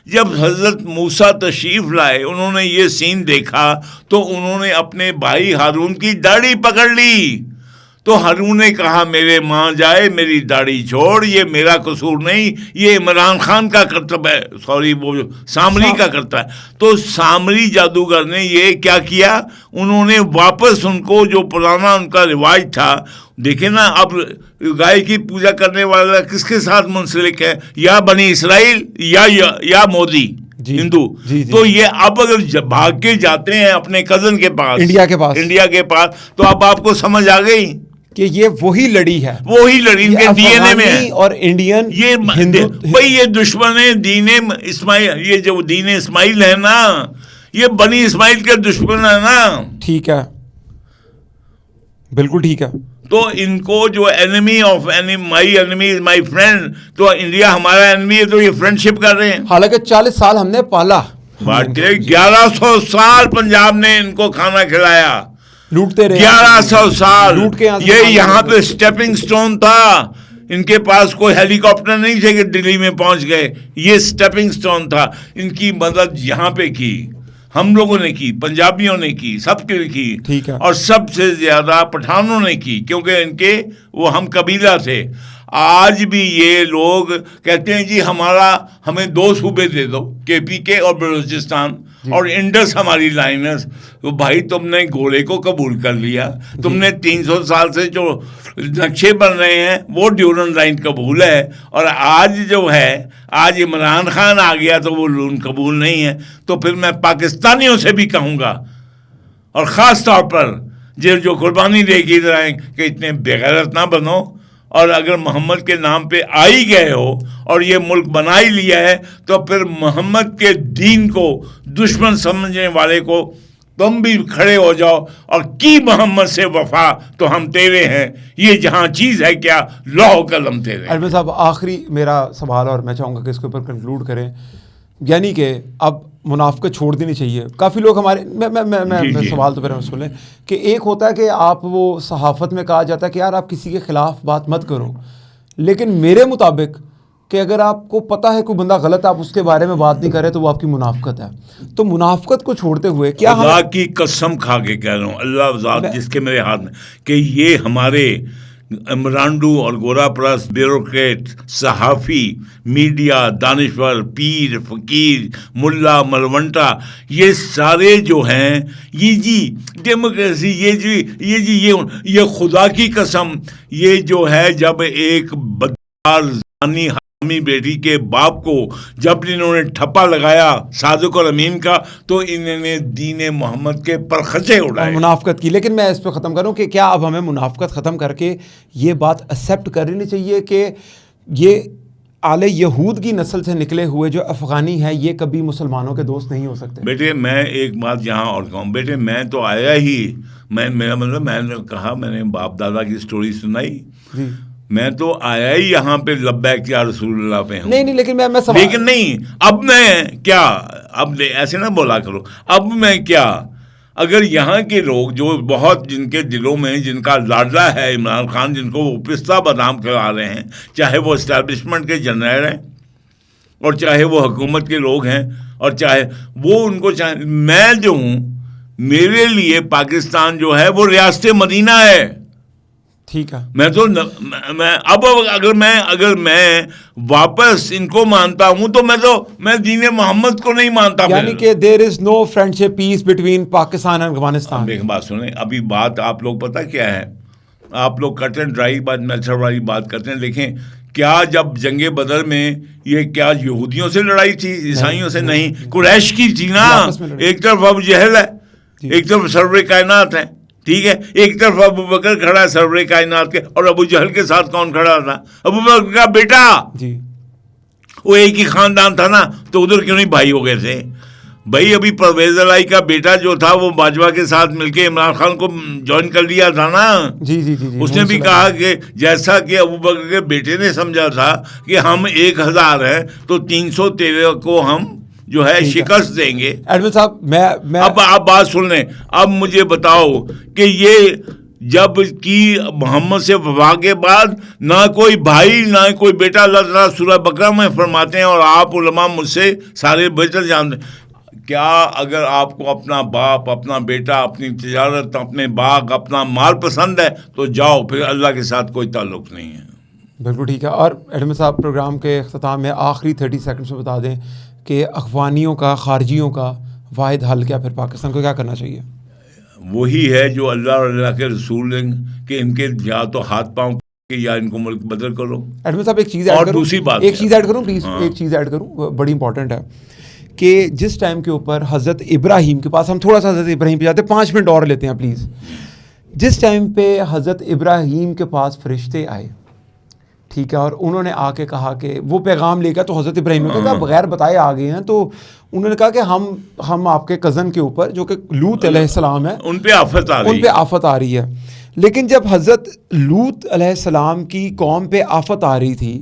جب حضرت موسیٰ تشریف لائے، انہوں نے یہ سین دیکھا تو انہوں نے اپنے بھائی ہارون کی داڑھی پکڑ لی. تو ہارون نے کہا میرے ماں جائے میری داڑھی چھوڑ، یہ میرا قصور نہیں، یہ عمران خان کا کرتب ہے، وہ سامری کا کرتا ہے. تو سامری جادوگر نے یہ کیا کیا؟ انہوں نے واپس ان کو جو پرانا ان کا رواج تھا، دیکھیں نا اب گائے کی پوجا کرنے والا کس کے ساتھ منسلک ہے؟ یا بنی اسرائیل یا مودی ہندو. تو یہ اب اگر بھاگ کے جاتے ہیں اپنے کزن کے پاس، انڈیا کے پاس، تو اب آپ کو سمجھ آ گئی کہ یہ وہی لڑی ہے، وہی لڑی ان کے ڈی این اے میں ہے. اور انڈین یہ بھائی یہ دشمن ہے دین اسماعیل، یہ جو دین اسماعیل ہے نا، یہ بنی اسماعیل کے دشمن ہے نا. ٹھیک ہے، بالکل ٹھیک ہے. تو ان کو جو enemy of my enemy is my friend, تو انڈیا ہمارا اینمی ہے تو یہ فرینڈ شپ کر رہے ہیں. حالانکہ 40 سال ہم نے پالا، 1100 سال پنجاب نے ان کو کھانا کھلایا، لوٹتے رہے 1100 سال. لوٹ کے یہ یہاں پہ اسٹیپنگ سٹون تھا. ان کے پاس کوئی ہیلی کاپٹر نہیں تھے کہ دلی میں پہنچ گئے، یہ اسٹیپنگ سٹون تھا. ان کی مدد یہاں پہ کی، ہم لوگوں نے کی، پنجابیوں نے کی، سب کے کی، اور سب سے زیادہ پٹھانوں نے کی، کیونکہ ان کے وہ ہم قبیلہ تھے. آج بھی یہ لوگ کہتے ہیں جی ہمیں 2 صوبے دے دو، کے پی کے اور بلوچستان. اور انڈس ہماری لائن ہے. تو بھائی تم نے گھوڑے کو قبول کر لیا, تم نے 300 سال سے جو نقشے بن رہے ہیں وہ ڈیورنڈ لائن قبول ہے, اور آج جو ہے آج عمران خان آ گیا تو وہ قبول نہیں ہے. تو پھر میں پاکستانیوں سے بھی کہوں گا, اور خاص طور پر جو قربانی دے گی کہ اتنے بےغیرت نہ بنو, اور اگر محمد کے نام پہ آ ہی گئے ہو اور یہ ملک بنا ہی لیا ہے تو پھر محمد کے دین کو دشمن سمجھنے والے کو تم بھی کھڑے ہو جاؤ اور کی محمد سے وفا تو ہم تیرے ہیں, یہ جہاں چیز ہے کیا لوح قلم تیرے. احمد صاحب آخری میرا سوال, اور میں چاہوں گا کہ اس کے اوپر کنکلوڈ کریں, یعنی کہ اب منافقت چھوڑ دینی چاہیے. کافی لوگ ہمارے میں سوال تو پہلے سن لیں کہ ایک ہوتا ہے کہ آپ وہ صحافت میں کہا جاتا ہے کہ یار آپ کسی کے خلاف بات مت کرو, لیکن میرے مطابق کہ اگر آپ کو پتہ ہے کوئی بندہ غلط, آپ اس کے بارے میں بات نہیں کر رہے تو وہ آپ کی منافقت ہے. تو منافقت کو چھوڑتے ہوئے کیا خدا کی قسم کھا کے کہہ رہا ہوں, اللہ ذات جس کے میرے ہاتھ میں, کہ یہ ہمارے امرانڈو اور گورا پرس بیوروکریٹ, صحافی, میڈیا, دانشور, پیر, فقیر, ملا, ملونٹا, یہ سارے جو ہیں یہ ڈیموکریسی, یہ خدا کی قسم, یہ جو ہے جب ایک بدکار زانی حرامی بیٹی کے باپ کو جب انہوں نے ٹھپا لگایا صادق اور امین کا, تو انہوں نے دین محمد کے پرخچے اڑائے, منافقت کی. لیکن میں اس پہ ختم کروں کہ کیا اب ہمیں منافقت ختم کر کے یہ بات ایکسیپٹ کر لینی چاہیے کہ یہ آل یہود کی نسل سے نکلے ہوئے جو افغانی ہیں یہ کبھی مسلمانوں کے دوست نہیں ہو سکتے؟ بیٹے میں ایک بات یہاں اور کہوں, بیٹے میں تو آیا ہی, میرا مطلب میں نے کہا, میں نے باپ دادا کی سٹوری سنائی, میں تو آیا ہی یہاں پہ لبیک یا رسول اللہ پہ ہوں. نہیں لیکن لیکن نہیں, اب میں کیا, اب ایسے نہ بولا کرو, اب میں کیا, اگر یہاں کے لوگ جو بہت جن کے دلوں میں جن کا لاڈلا ہے عمران خان, جن کو وہ پستہ بادام کرا رہے ہیں, چاہے وہ اسٹیبلشمنٹ کے جنرل ہیں اور چاہے وہ حکومت کے لوگ ہیں اور چاہے وہ ان کو چاہے, میں جو ہوں میرے لیے پاکستان جو ہے وہ ریاست مدینہ ہے. ٹھیک ہے, میں تو میں اب اگر میں واپس ان کو مانتا ہوں تو میں دین محمد کو نہیں مانتا. یعنی کہ دیر از نو فرینڈشپ پیس بٹوین پاکستان اور افغانستان. ایک بات سنیں, ابھی بات آپ لوگ پتہ کیا ہے, آپ لوگ کٹ اینڈ ڈرائی بات میتھڈ والی بات کرتے ہیں. دیکھیں کیا جب جنگ بدر میں یہ کیا یہودیوں سے لڑائی تھی, عیسائیوں سے نہیں, قریش کی تھی نا. ایک طرف ابو جہل ہے, ایک طرف سرور کائنات ہے, ٹھیک ہے, ایک طرف ابو بکر کھڑا ہے سرور کائنات کے, اور ابو جہل کے ساتھ کون کھڑا تھا؟ ابو بکر کا بیٹا. جی وہ ایک ہی خاندان تھا نا, تو ادھر کیوں نہیں بھائی ہو گئے تھے بھائی؟ ابھی پرویز الہی کا بیٹا جو تھا وہ باجوہ کے ساتھ مل کے عمران خان کو جوائن کر لیا تھا نا. جی جی جی اس نے بھی کہا کہ جیسا کہ ابو بکر کے بیٹے نے سمجھا تھا کہ ہم 1000 ہیں تو 313 کو ہم جو ہے شکست دیں گے. ایڈمن صاحب میں اب آپ بات سن لیں, اب مجھے بتاؤ کہ یہ جب کی محمد سے وفا کے بعد نہ کوئی بھائی نہ کوئی بیٹا, اللہ تعالیٰ سورہ بقرہ میں فرماتے ہیں, اور آپ علماء مجھ سے سارے بہتر جانتے ہیں, کیا اگر آپ کو اپنا باپ, اپنا بیٹا, اپنی تجارت, اپنے باغ, اپنا مال پسند ہے تو جاؤ, پھر اللہ کے ساتھ کوئی تعلق نہیں ہے. بالکل ٹھیک ہے. اور ایڈمن صاحب پروگرام کے اختتام میں آخری 30 سیکنڈس میں بتا دیں کہ افغانیوں کا, خارجیوں کا واحد حل کیا, پھر پاکستان کو کیا کرنا چاہیے؟ وہی ہے جو اللہ اور اللہ کے رسول ہیں کہ ان کے یا تو ہاتھ پاؤں یا ان کو ملک بدل کرو. ایڈمن صاحب ایک چیز ایڈ کروں, دوسری بات ایک چیز ایڈ کروں پلیز, ایک چیز ایڈ کروں, بڑی امپورٹنٹ ہے کہ جس ٹائم کے اوپر حضرت ابراہیم کے پاس, ہم تھوڑا سا حضرت ابراہیم پہ جاتے ہیں, 5 منٹ اور لیتے ہیں پلیز. جس ٹائم پہ حضرت ابراہیم کے پاس فرشتے آئے, ٹھیک ہے, اور انہوں نے آ کے کہا کہ وہ پیغام لے گا, تو حضرت ابراہیم نے کہا بغیر بتائے آ گئے ہیں, تو انہوں نے کہا کہ ہم آپ کے کزن کے اوپر جو کہ لوط علیہ السلام ہے, ان پہ آفت آ رہی ہے. لیکن جب حضرت لوط علیہ السلام کی قوم پہ آفت آ رہی تھی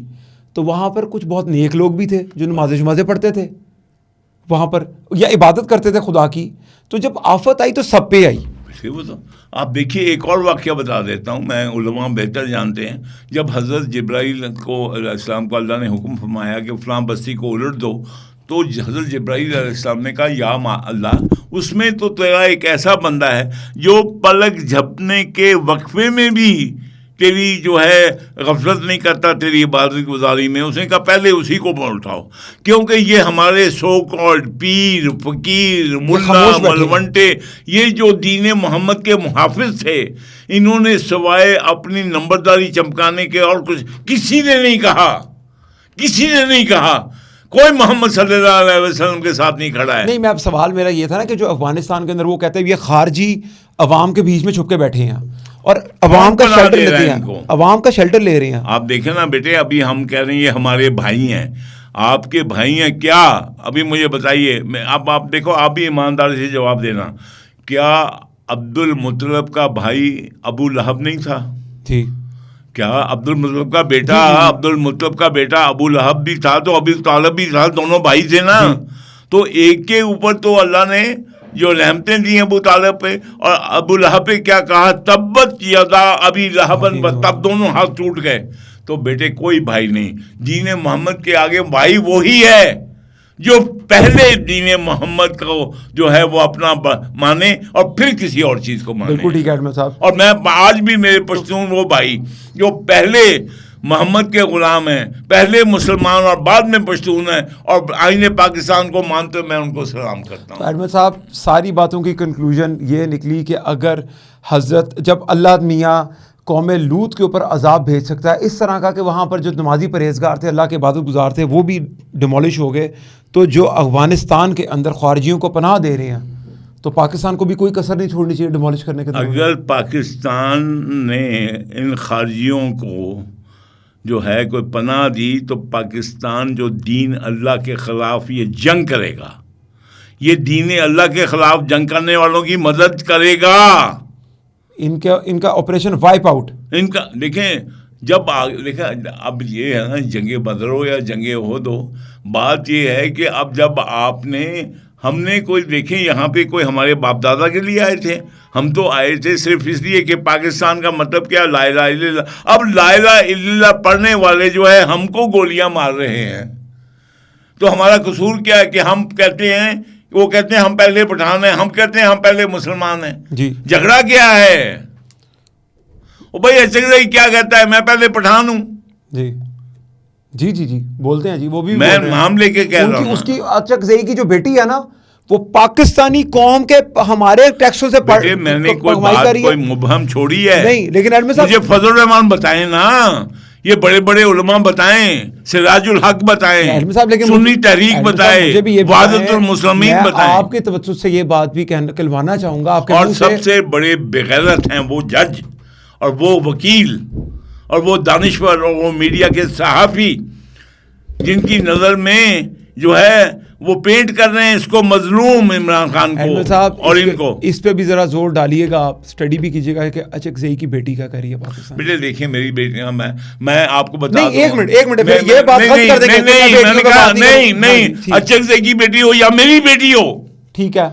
تو وہاں پر کچھ بہت نیک لوگ بھی تھے جو نمازیں پڑھتے تھے وہاں پر, یا عبادت کرتے تھے خدا کی. تو جب آفت آئی تو سب پہ آئی. آپ دیکھیے ایک اور واقعہ بتا دیتا ہوں, میں علماء بہتر جانتے ہیں. جب حضرت جبرائیل کو علیہ السلام کو اللہ نے حکم فرمایا کہ فلاں بستی کو الٹ دو, تو حضرت جبرائیل علیہ السلام نے کہا یا اللہ, اس میں تو تیرا ایک ایسا بندہ ہے جو پلک جھپنے کے وقفے میں بھی تیری جو ہے غفلت نہیں کرتا تیری عبادت گزاری میں. اس نے کہا پہلے اسی کو اٹھاؤ, کیونکہ یہ ہمارے سو کالڈ پیر فقیر ملا ملونٹے یہ جو دین محمد کے محافظ تھے, انہوں نے سوائے اپنی نمبرداری چمکانے کے اور کچھ کسی نے نہیں کہا. کوئی محمد صلی اللہ علیہ وسلم کے ساتھ نہیں کھڑا ہے. نہیں, میں اب سوال میرا یہ تھا نا کہ جو افغانستان کے اندر وہ کہتے ہیں یہ خارجی عوام کے بیچ میں چھپ کے بیٹھے ہیں اور عوام کا شیلٹر لیتے ہیں, عوام کا شیلٹر لے رہے ہیں. آپ دیکھیں نا بیٹے, ابھی ہم کہہ رہے ہیں یہ ہمارے بھائی ہیں, آپ کے بھائی ہیں کیا؟ ابھی مجھے بتائیے, اب آپ دیکھو, آپ بھی ایمانداری سے جواب دینا, کیا عبد المطلب کا بھائی ابو لہب نہیں تھا؟ جی. کیا عبد المطلب کا بیٹا عبد المطلب کا بیٹا ابو لہب بھی تھا تو ابو طالب بھی تھا, دونوں بھائی تھے نا. تو ایک کے اوپر تو اللہ نے جو رحمتیں دی ابو طالب پہ, اور ابو لہب پہ کیا کہا, تبت یدا ابی لہب, تب دونوں ہاتھ ٹوٹ گئے. تو بیٹے کوئی بھائی نہیں, دین محمد کے آگے بھائی وہی ہے جو پہلے دین محمد کو جو ہے وہ اپنا مانے اور پھر کسی اور چیز کو مانے. بالکل ٹھیک ہے صاحب. اور میں آج بھی میرے پشتون وہ بھائی جو پہلے محمد کے غلام ہیں, پہلے مسلمان اور بعد میں پشتون ہیں اور آئین پاکستان کو مانتے, میں ان کو سلام کرتا ہوں. احمد صاحب, ساری باتوں کی کنکلوژن یہ نکلی کہ اگر حضرت جب اللہ میاں قوم لوط کے اوپر عذاب بھیج سکتا ہے اس طرح کا کہ وہاں پر جو نمازی پرہیزگار تھے, اللہ کے عبادت گزار تھے, وہ بھی ڈیمولش ہو گئے, تو جو افغانستان کے اندر خارجیوں کو پناہ دے رہے ہیں تو پاکستان کو بھی کوئی کسر نہیں چھوڑنی چاہیے ڈیمولش کرنے کے. اگر پاکستان نے ان خارجیوں کو جو ہے کوئی پناہ دی تو پاکستان جو دین اللہ کے خلاف یہ جنگ کرے گا, یہ دین اللہ کے خلاف جنگ کرنے والوں کی مدد کرے گا. ان کا آپریشن وائپ آؤٹ, ان کا دیکھیں, جب دیکھیں اب یہ ہے نا جنگ بدر ہو یا جنگ احد ہو, بات یہ ہے کہ اب جب آپ نے ہم نے کوئی دیکھیں یہاں پہ کوئی ہمارے باپ دادا کے لیے آئے تھے, ہم تو آئے تھے صرف اس لیے کہ پاکستان کا مطلب کیا, لا الہ الا اللہ. اب لا الہ الا اللہ پڑھنے والے جو ہے ہم کو گولیاں مار رہے ہیں, تو ہمارا قصور کیا ہے کہ ہم کہتے ہیں, وہ کہتے ہیں ہم پہلے پٹھان ہیں, ہم کہتے ہیں ہم پہلے مسلمان ہیں. جی جھگڑا کیا ہے؟ وہ بھائی ایسے کیا کہتا ہے میں پہلے پٹھان ہوں. جی جی جی جی بولتے ہیں جی, وہ بھی میں نام لے کے کہہ رہا ہوں. اس کی اچکزئی کی جو بیٹی ہے نا وہ پاکستانی قوم کے ہمارے ٹیکسوں سے میں نے کوئی بات کوئی مبہم چھوڑی ہے نہیں, لیکن مجھے فضل الرحمان بتائیں نا, یہ بڑے بڑے علماء بتائیں, سراج الحق بتائیں, سنی تحریک بتائیں, وحدت المسلمین بتائیں. آپ کے توسط سے یہ بات بھی کہلوانا چاہوں گا, آپ اور سب سے بڑے بغیرت ہیں وہ جج اور وہ وکیل اور وہ دانشور اور وہ میڈیا کے صحافی جن کی نظر میں جو ہے وہ پینٹ کر رہے ہیں اس کو مظلوم عمران خان کو اور ان کو. اس پہ بھی ذرا زور ڈالیے گا, آپ اسٹڈی بھی کیجیے گا کہ اچکزئی کی بیٹی کیا کر رہی ہے پاکستان. بیٹے دیکھیں میری بیٹی, میں آپ کو بتا دوں, ایک منٹ یہ بات ختم کر دیں. نہیں اچکزئی کی بیٹی ہو یا میری بیٹی ہو, ٹھیک ہے,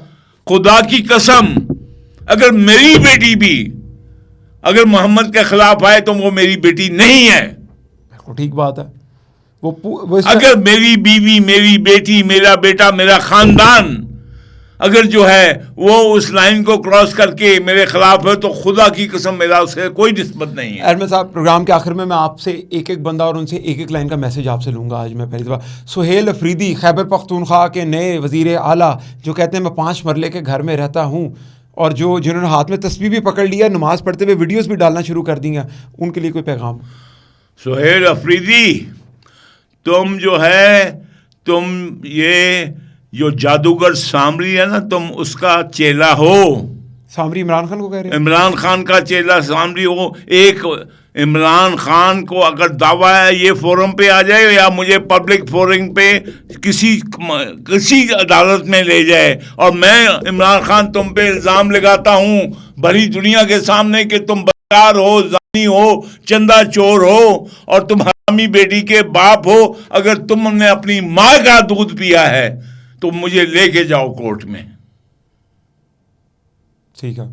خدا کی قسم اگر میری بیٹی بھی اگر محمد کے خلاف آئے تو وہ میری بیٹی نہیں ہے. ٹھیک بات ہے. اگر میری بیوی میری بیٹی میرا بیٹا میرا خاندان اگر جو ہے وہ اس لائن کو کراس کر کے میرے خلاف ہے تو خدا کی قسم میرا اس سے کوئی نسبت نہیں ہے. احمد صاحب, پروگرام کے آخر میں آپ سے ایک ایک بندہ اور ان سے ایک ایک لائن کا میسج آپ سے لوں گا. آج میں پہلی دفعہ سہیل افریدی خیبر پختونخوا کے نئے وزیر اعلیٰ جو کہتے ہیں میں 5 مرلے کے گھر میں رہتا ہوں, اور جنہوں نے ہاتھ میں تسبیح بھی پکڑ لیا, نماز پڑھتے ہوئے ویڈیوز بھی ڈالنا شروع کر دی ہیں, ان کے لیے کوئی پیغام؟ سہیل افریدی, تم جو ہے تم یہ جو جادوگر سامری ہے نا, تم اس کا چیلا ہو. سامری عمران خان کو کہہ رہے ہیں؟ عمران خان کا چیلا سامری ہو. ایک عمران خان کو اگر دعویٰ ہے یہ فورم پہ آ جائے یا مجھے پبلک فورم پہ کسی عدالت میں لے جائے اور میں عمران خان تم پہ الزام لگاتا ہوں بڑی دنیا کے سامنے کہ تم بدکار ہو, زانی ہو, چندہ چور ہو اور تم حرامی بیٹی کے باپ ہو, اگر تم نے اپنی ماں کا دودھ پیا ہے تو مجھے لے کے جاؤ کورٹ میں. ٹھیک ہے,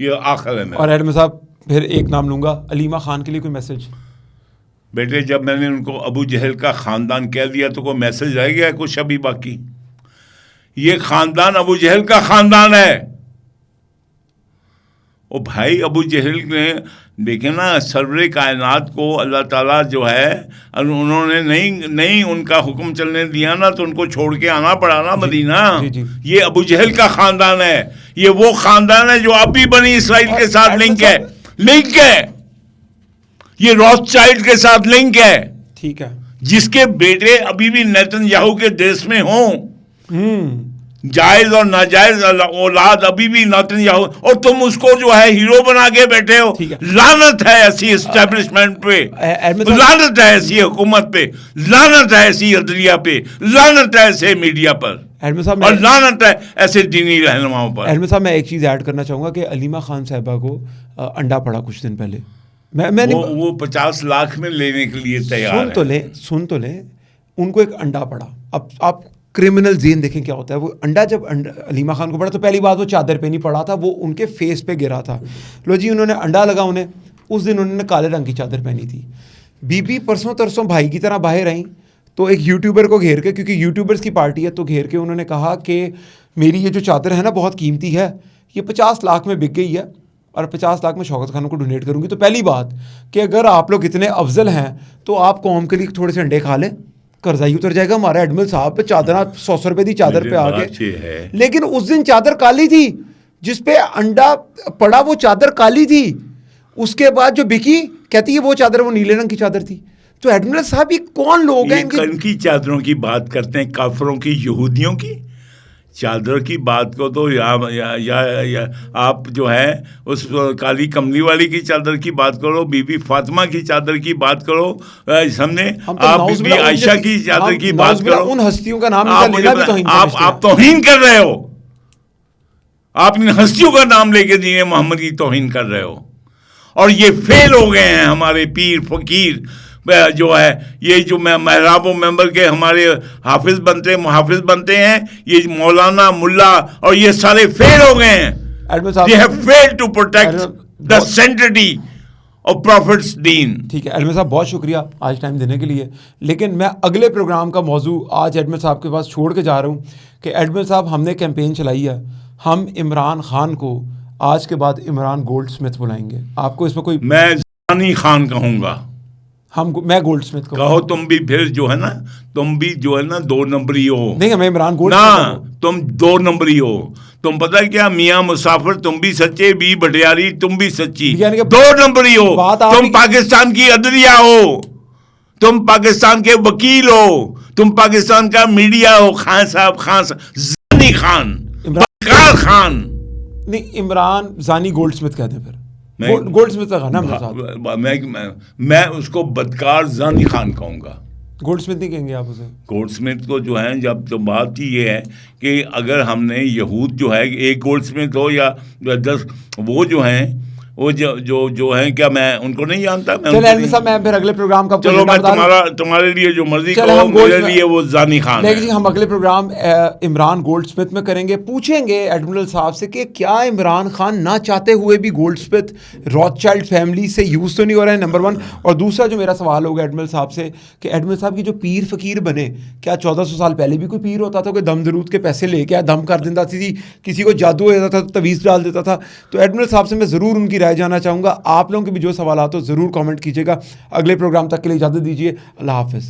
یہ آخر ہے. اور احمد صاحب پھر ایک نام لوں گا, علیمہ خان کے لیے کوئی میسج؟ بیٹے جب میں نے ان کو ابو جہل کا خاندان کہہ دیا تو کوئی میسج رہ گیا ہے کچھ ابھی باقی؟ یہ خاندان ابو جہل کا خاندان ہے. وہ بھائی ابو جہل نے دیکھیں نا سرور کائنات کو اللہ تعالیٰ جو ہے انہوں نے نہیں ان کا حکم چلنے دیا نا، تو ان کو چھوڑ کے آنا پڑا نا مدینہ. یہ ابو جہل کا خاندان ہے، یہ وہ خاندان ہے جو اب بھی بنی اسرائیل کے ساتھ لنک ہے. یہ روتھ چائلڈ کے ساتھ لنک ہے. ٹھیک ہے. جس کے بیٹے ابھی بھی نیتن یاہو کے دیش میں ہوں، جائز اور ناجائز اولاد ابھی بھی نیتن یاہو، اور تم اس کو جو ہے ہیرو بنا کے بیٹھے ہو. لعنت ہے ایسی اسٹیبلشمنٹ پہ، لعنت ہے ایسی حکومت پہ، لعنت ہے ایسی عدلیہ پہ، لعنت ہے ایسے میڈیا پر، اور لعنت ہے ایسے دینی رہنماؤں پر. احمد صاحب میں ایک چیز ایڈ کرنا چاہوں گا کہ علیمہ خان صاحبہ کو انڈا پڑا کچھ دن پہلے. وہ 50 لاکھ میں لینے کے لیے تیار ہے. سن تو لیں ان کو ایک انڈا پڑا. اب آپ کرمنل زین دیکھیں کیا ہوتا ہے. وہ انڈا جب علیمہ خان کو پڑا تو پہلی بات وہ چادر پہ نہیں پڑا تھا، وہ ان کے فیس پہ گرا تھا. لو جی انہوں نے انڈا لگا، انہیں اس دن انہوں نے کالے رنگ کی چادر پہنی تھی. بی بی پرسوں ترسوں بھائی کی طرح باہر آئیں تو ایک یوٹیوبر کو گھیر کے، کیونکہ یوٹیوبرز کی پارٹی ہے، تو گھیر کے انہوں نے کہا کہ میری یہ جو چادر ہے نا بہت قیمتی ہے، یہ 50 لاکھ میں بک گئی ہے اور 50 لاکھ میں شوکت خانوں کو ڈونیٹ کروں گی. تو پہلی بات کہ اگر آپ لوگ اتنے افضل ہیں تو آپ قوم کے لیے تھوڑے سے انڈے کھا لیں، قرضہ ہی اتر جائے گا. ہمارے ایڈمل صاحب پہ چادر 100 روپے دی چادر پہ آ گئے، لیکن اس دن چادر کالی تھی جس پہ انڈا پڑا، وہ چادر کالی تھی. اس کے بعد جو بکی کہتی ہے وہ چادر وہ نیلے رنگ کی چادر تھی. تو ایڈمل صاحب یہ کون لوگ ہیں؟ کن کی چادروں کی بات کرتے ہیں؟ کافروں کی، یہودیوں کی چادر کی بات کو تو یا آپ جو ہے اس کالی کملی والی کی چادر کی بات کرو، بی بی فاطمہ کی چادر کی بات کرو، سامنے آپ بی بی عائشہ کی چادر کی بات کرو. ان ہستیوں کا نام آپ توہین کر رہے ہو، آپ ان ہستیوں کا نام لے کے دین محمد کی توہین کر رہے ہو. اور یہ فیل ہو گئے ہیں ہمارے پیر فقیر جو ہے، یہ جو محراب و ممبر کے ہمارے حافظ بنتے محافظ بنتے ہیں، یہ مولانا ملا اور یہ سارے فیل ہو گئے ہیں. They have failed to protect the sanctity of Prophet's deen. ٹھیک ہے ایڈمن صاحب، بہت شکریہ آج ٹائم دینے کے لیے. لیکن میں اگلے پروگرام کا موضوع آج ایڈمن صاحب کے پاس چھوڑ کے جا رہا ہوں کہ ایڈمن صاحب ہم نے کیمپین چلائی ہے، ہم عمران خان کو آج کے بعد عمران گولڈ سمتھ بلائیں گے. آپ کو اس میں کوئی؟ میں زانی خان کہوں گا. میں گولڈ سمتھ کہو. تم بھی پھر جو ہے نا، تم بھی جو ہے نا 2 نمبری ہو. نہیں میں عمران گولڈ نا، تم 2 نمبری ہو. تم پتہ کیا، میاں مسافر تم بھی سچے، بی بٹیاری تم بھی سچی، 2 نمبری ہو. تم پاکستان کی عدلیہ ہو، تم پاکستان کے وکیل ہو، تم پاکستان کا میڈیا ہو. خان صاحب، خان زانی خان، بدکار خان. نہیں عمران زانی گولڈ سمتھ کہتے ہیں. پھر گولڈ سمتھ کا نا میں اس کو بدکار زانی خان کہوں گا. گولڈ سمتھ نہیں کہیں گے آپ اسے؟ گولڈ سمتھ کو جو ہے، جب تو بات ہی یہ ہے کہ اگر ہم نے یہود جو ہے ایک گولڈ سمتھ ہو یا 10، وہ جو ہیں وہ جو ہیں، کیا میں ان کو نہیں جانتا؟ میں پھر اگلے پروگرام کا، چلو میں تمہارے لیے جو مرضی کرو، میرے لیے وہ زانی خان ہے. جی ہم اگلے پروگرام عمران گولڈ سمتھ میں کریں گے. پوچھیں گے ایڈمرل صاحب سے کہ کیا عمران خان نہ چاہتے ہوئے بھی Goldsmith Rothschild family سے یوز تو نہیں ہو رہے ہیں، نمبر 1. اور دوسرا جو میرا سوال ہوگا ایڈمرل صاحب سے کہ ایڈمرل صاحب کی جو پیر فقیر بنے، کیا 1400 سال پہلے بھی کوئی پیر ہوتا تھا کہ دم درود کے پیسے لے کے دم کر دیتا تھی، کسی کو جادو ہو جاتا تھا تو تویز ڈال دیتا تھا؟ تو ایڈمرل صاحب سے میں ضرور ان کی رائے جاننا چاہوں گا. آپ لوگوں کے بھی جو سوالات ہو ضرور کامنٹ کیجیے گا. اگلے پروگرام تک کے لیے اجازت دیجیے. اللہ حافظ.